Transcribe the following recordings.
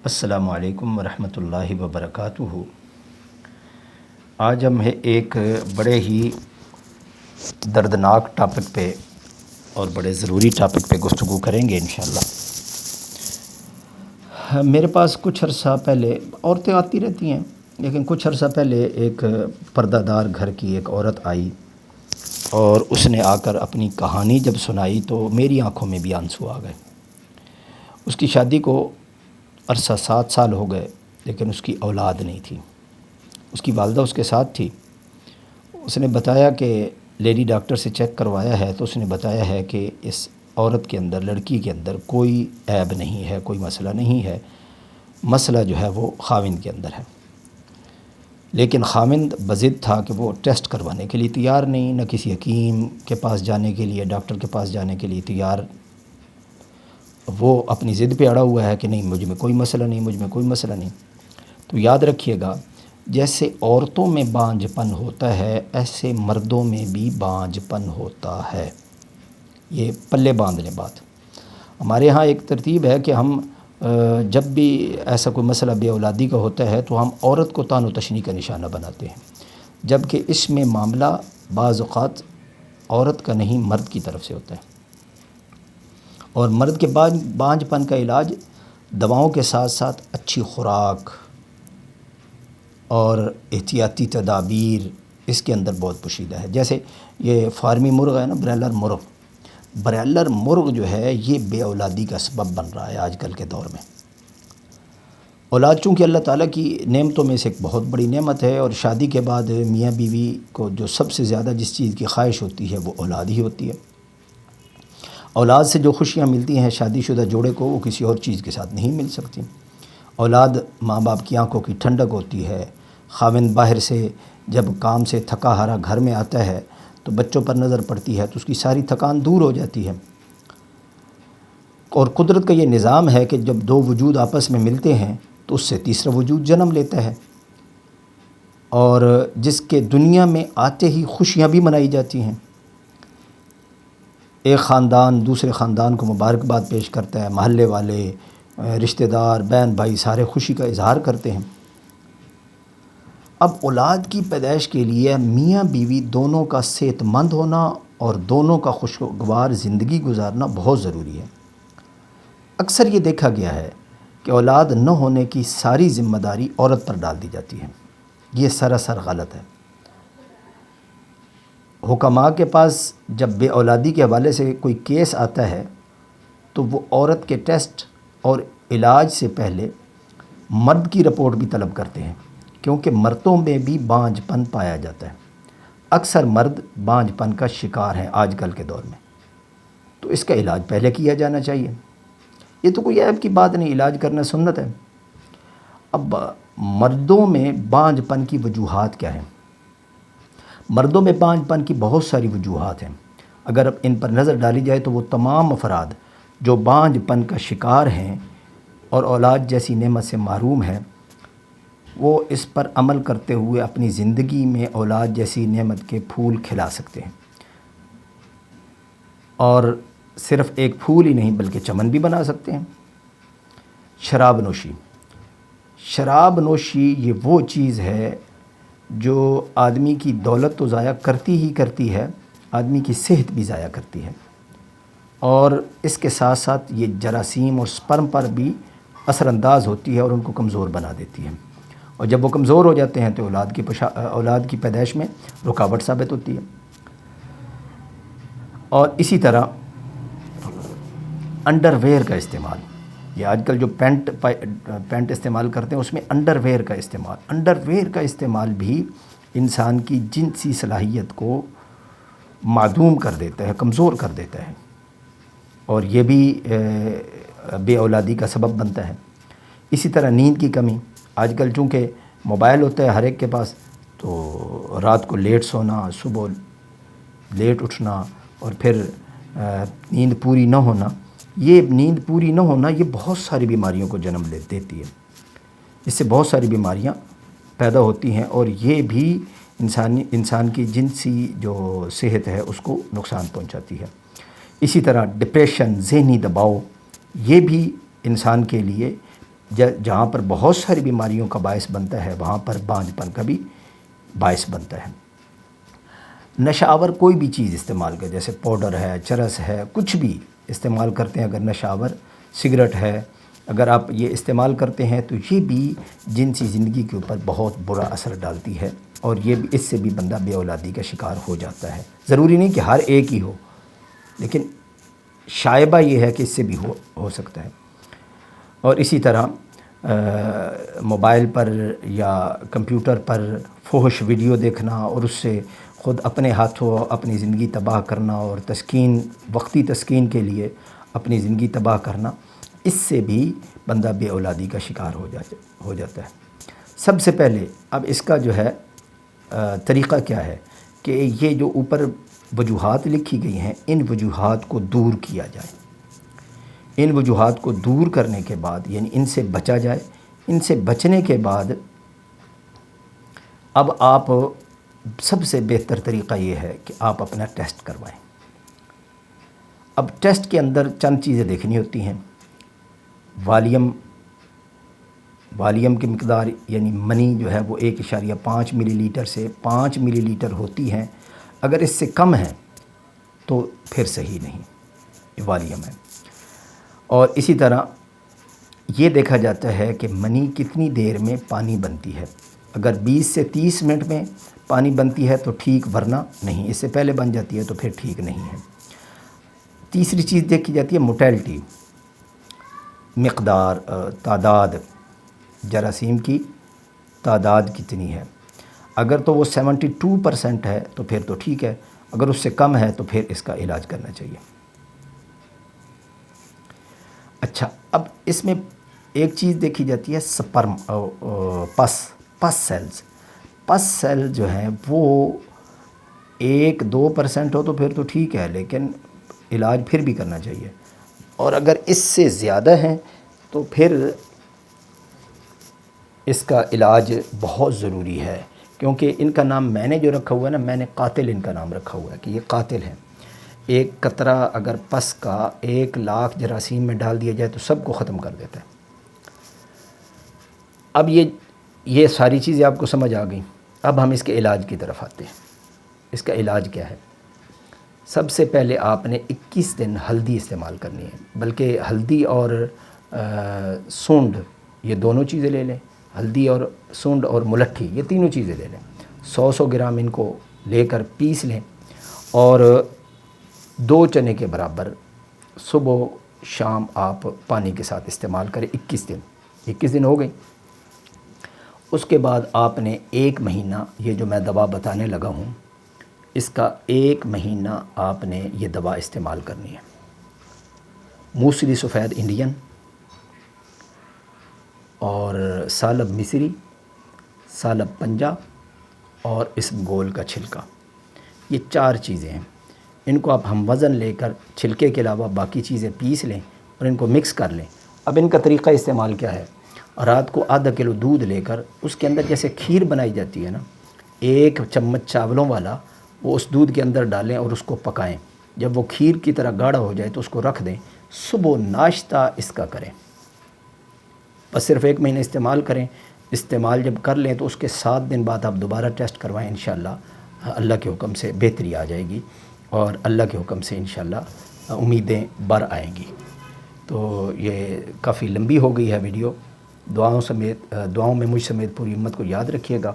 السلام علیکم ورحمۃ اللہ وبرکاتہ۔ آج ہم ایک بڑے ہی دردناک ٹاپک پہ اور بڑے ضروری ٹاپک پہ گفتگو کریں گے انشاءاللہ۔ میرے پاس کچھ عرصہ پہلے عورتیں آتی رہتی ہیں، لیکن کچھ عرصہ پہلے ایک پردہ دار گھر کی ایک عورت آئی اور اس نے آ کر اپنی کہانی جب سنائی تو میری آنکھوں میں بھی آنسو آ گئے۔ اس کی شادی کو عرصہ 7 سال ہو گئے، لیکن اس کی اولاد نہیں تھی۔ اس کی والدہ اس کے ساتھ تھی۔ اس نے بتایا کہ لیڈی ڈاکٹر سے چیک کروایا ہے تو اس نے بتایا ہے کہ اس عورت کے اندر، لڑکی کے اندر کوئی عیب نہیں ہے، کوئی مسئلہ نہیں ہے، مسئلہ جو ہے وہ خاوند کے اندر ہے۔ لیکن خاوند بضد تھا کہ وہ ٹیسٹ کروانے کے لیے تیار نہیں، نہ کسی حکیم کے پاس جانے کے لیے، ڈاکٹر کے پاس جانے کے لیے تیار۔ وہ اپنی ضد پہ اڑا ہوا ہے کہ نہیں، مجھ میں کوئی مسئلہ نہیں، مجھ میں کوئی مسئلہ نہیں۔ تو یاد رکھیے گا، جیسے عورتوں میں بانجھ پن ہوتا ہے ایسے مردوں میں بھی بانجھ پن ہوتا ہے۔ یہ پلے باندھ لیں بات۔ ہمارے ہاں ایک ترتیب ہے کہ ہم جب بھی ایسا کوئی مسئلہ بے اولادی کا ہوتا ہے تو ہم عورت کو طعن و تشنیع کا نشانہ بناتے ہیں، جبکہ اس میں معاملہ بعض اوقات عورت کا نہیں، مرد کی طرف سے ہوتا ہے۔ اور مرد کے بانجھ پن کا علاج دواؤں کے ساتھ ساتھ اچھی خوراک اور احتیاطی تدابیر اس کے اندر بہت پوشیدہ ہے۔ جیسے یہ فارمی مرغ ہے نا، برائلر مرغ جو ہے یہ بے اولادی کا سبب بن رہا ہے آج کل کے دور میں۔ اولاد چونکہ اللہ تعالیٰ کی نعمتوں میں سے ایک بہت بڑی نعمت ہے، اور شادی کے بعد میاں بیوی کو جو سب سے زیادہ جس چیز کی خواہش ہوتی ہے وہ اولاد ہی ہوتی ہے۔ اولاد سے جو خوشیاں ملتی ہیں شادی شدہ جوڑے کو، وہ کسی اور چیز کے ساتھ نہیں مل سکتی۔ اولاد ماں باپ کی آنکھوں کی ٹھنڈک ہوتی ہے۔ خاوند باہر سے جب کام سے تھکا ہارا گھر میں آتا ہے تو بچوں پر نظر پڑتی ہے تو اس کی ساری تھکان دور ہو جاتی ہے۔ اور قدرت کا یہ نظام ہے کہ جب دو وجود آپس میں ملتے ہیں تو اس سے تیسرا وجود جنم لیتا ہے، اور جس کے دنیا میں آتے ہی خوشیاں بھی منائی جاتی ہیں۔ ایک خاندان دوسرے خاندان کو مبارکباد پیش کرتا ہے، محلے والے، رشتہ دار، بہن بھائی سارے خوشی کا اظہار کرتے ہیں۔ اب اولاد کی پیدائش کے لیے میاں بیوی دونوں کا صحت مند ہونا اور دونوں کا خوشگوار زندگی گزارنا بہت ضروری ہے۔ اکثر یہ دیکھا گیا ہے کہ اولاد نہ ہونے کی ساری ذمہ داری عورت پر ڈال دی جاتی ہے۔ یہ سراسر غلط ہے۔ حکماء کے پاس جب بے اولادی کے حوالے سے کوئی کیس آتا ہے تو وہ عورت کے ٹیسٹ اور علاج سے پہلے مرد کی رپورٹ بھی طلب کرتے ہیں، کیونکہ مردوں میں بھی بانجھ پن پایا جاتا ہے۔ اکثر مرد بانجھ پن کا شکار ہیں آج کل کے دور میں، تو اس کا علاج پہلے کیا جانا چاہیے۔ یہ تو کوئی عیب کی بات نہیں، علاج کرنا سنت ہے۔ اب مردوں میں بانجھ پن کی وجوہات کیا ہیں؟ مردوں میں بانجھ پن کی بہت ساری وجوہات ہیں۔ اگر ان پر نظر ڈالی جائے تو وہ تمام افراد جو بانجھ پن کا شکار ہیں اور اولاد جیسی نعمت سے محروم ہیں، وہ اس پر عمل کرتے ہوئے اپنی زندگی میں اولاد جیسی نعمت کے پھول کھلا سکتے ہیں، اور صرف ایک پھول ہی نہیں بلکہ چمن بھی بنا سکتے ہیں۔ شراب نوشی یہ وہ چیز ہے جو آدمی کی دولت تو ضائع کرتی ہی کرتی ہے، آدمی کی صحت بھی ضائع کرتی ہے، اور اس کے ساتھ ساتھ یہ جراثیم اور سپرم پر بھی اثر انداز ہوتی ہے اور ان کو کمزور بنا دیتی ہے، اور جب وہ کمزور ہو جاتے ہیں تو اولاد کی پیدائش میں رکاوٹ ثابت ہوتی ہے۔ اور اسی طرح انڈر ویئر کا استعمال، یہ آج کل جو پینٹ استعمال کرتے ہیں اس میں انڈر ویئر کا استعمال بھی انسان کی جنسی صلاحیت کو معدوم کر دیتا ہے، کمزور کر دیتا ہے، اور یہ بھی بے اولادی کا سبب بنتا ہے۔ اسی طرح نیند کی کمی، آج کل چونکہ موبائل ہوتا ہے ہر ایک کے پاس، تو رات کو لیٹ سونا، صبح لیٹ اٹھنا، اور پھر نیند پوری نہ ہونا، یہ بہت ساری بیماریوں کو جنم دیتی ہے۔ اس سے بہت ساری بیماریاں پیدا ہوتی ہیں، اور یہ بھی انسان کی جنسی جو صحت ہے اس کو نقصان پہنچاتی ہے۔ اسی طرح ڈپریشن، ذہنی دباؤ، یہ بھی انسان کے لیے جہاں پر بہت ساری بیماریوں کا باعث بنتا ہے وہاں پر بانجھ پن کا بھی باعث بنتا ہے۔ نشہ آور کوئی بھی چیز استعمال کرے، جیسے پاؤڈر ہے، چرس ہے، کچھ بھی استعمال کرتے ہیں، اگر نشہ آور سگریٹ ہے، اگر آپ یہ استعمال کرتے ہیں تو یہ بھی جنسی زندگی کے اوپر بہت برا اثر ڈالتی ہے، اور یہ بھی اس سے بھی بندہ بے اولادی کا شکار ہو جاتا ہے۔ ضروری نہیں کہ ہر ایک ہی ہو، لیکن شائبہ یہ ہے کہ اس سے بھی ہو سکتا ہے۔ اور اسی طرح موبائل پر یا کمپیوٹر پر فحش ویڈیو دیکھنا اور اس سے خود اپنے ہاتھوں اپنی زندگی تباہ کرنا، اور وقتی تسکین کے لیے اپنی زندگی تباہ کرنا، اس سے بھی بندہ بے اولادی کا شکار ہو جاتا ہے۔ سب سے پہلے اب اس کا جو ہے طریقہ کیا ہے کہ یہ جو اوپر وجوہات لکھی گئی ہیں، ان وجوہات کو دور کیا جائے۔ ان وجوہات کو دور کرنے کے بعد، یعنی ان سے بچا جائے۔ ان سے بچنے کے بعد اب آپ سب سے بہتر طریقہ یہ ہے کہ آپ اپنا ٹیسٹ کروائیں۔ اب ٹیسٹ کے اندر چند چیزیں دیکھنی ہوتی ہیں۔ والیم کی مقدار، یعنی منی جو ہے وہ 1.5 ملی لیٹر سے 5 ملی لیٹر ہوتی ہیں۔ اگر اس سے کم ہے تو پھر صحیح نہیں، یہ والیم ہے۔ اور اسی طرح یہ دیکھا جاتا ہے کہ منی کتنی دیر میں پانی بنتی ہے۔ اگر 20 سے 30 منٹ میں پانی بنتی ہے تو ٹھیک، ورنہ نہیں۔ اس سے پہلے بن جاتی ہے تو پھر ٹھیک نہیں ہے۔ تیسری چیز دیکھی جاتی ہے موٹیلٹی، مقدار، تعداد، جراثیم کی تعداد کتنی ہے۔ اگر تو وہ 72% ہے تو پھر تو ٹھیک ہے، اگر اس سے کم ہے تو پھر اس کا علاج کرنا چاہیے۔ اچھا، اب اس میں ایک چیز دیکھی جاتی ہے سپرم، پس سیلز۔ پس سیل جو ہیں وہ 1-2% ہو تو پھر تو ٹھیک ہے، لیکن علاج پھر بھی کرنا چاہیے۔ اور اگر اس سے زیادہ ہیں تو پھر اس کا علاج بہت ضروری ہے، کیونکہ ان کا نام میں نے جو رکھا ہوا ہے نا، میں نے قاتل ان کا نام رکھا ہوا ہے کہ یہ قاتل ہیں۔ ایک قطرہ اگر پس کا 1,00,000 جراثیم میں ڈال دیا جائے تو سب کو ختم کر دیتا ہے۔ اب یہ ساری چیزیں آپ کو سمجھ آ گئیں۔ اب ہم اس کے علاج کی طرف آتے ہیں۔ اس کا علاج کیا ہے؟ سب سے پہلے آپ نے 21 دن ہلدی استعمال کرنی ہے، بلکہ ہلدی اور سونڈ، یہ دونوں چیزیں لے لیں۔ ہلدی اور سونڈ اور ملٹھی، یہ تینوں چیزیں لے لیں۔ 100 گرام ان کو لے کر پیس لیں، اور 2 چنے کے برابر صبح و شام آپ پانی کے ساتھ استعمال کریں 21 دن ہو گئی۔ اس کے بعد آپ نے 1 مہینہ، یہ جو میں دوا بتانے لگا ہوں، اس کا 1 مہینہ آپ نے یہ دوا استعمال کرنی ہے۔ موسلی سفید انڈین اور سالب مصری، سالب پنجاب اور اسم گول کا چھلکا، یہ 4 چیزیں ہیں۔ ان کو آپ ہم وزن لے کر چھلکے کے علاوہ باقی چیزیں پیس لیں اور ان کو مکس کر لیں۔ اب ان کا طریقہ استعمال کیا ہے؟ رات کو ½ کلو دودھ لے کر اس کے اندر جیسے کھیر بنائی جاتی ہے نا، 1 چمچ چاولوں والا وہ اس دودھ کے اندر ڈالیں اور اس کو پکائیں۔ جب وہ کھیر کی طرح گاڑھا ہو جائے تو اس کو رکھ دیں۔ صبح ناشتہ اس کا کریں، بس صرف 1 مہینہ استعمال کریں۔ استعمال جب کر لیں تو اس کے 7 دن بعد آپ دوبارہ ٹیسٹ کروائیں، انشاءاللہ اللہ کے حکم سے بہتری آ جائے گی، اور اللہ کے حکم سے انشاءاللہ امیدیں بر آئیں گی۔ تو یہ کافی لمبی ہو گئی ہے ویڈیو۔ دعاؤں میں مجھ سمیت پوری امت کو یاد رکھیے گا۔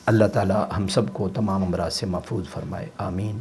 اللہ تعالی ہم سب کو تمام امراض سے محفوظ فرمائے، آمین۔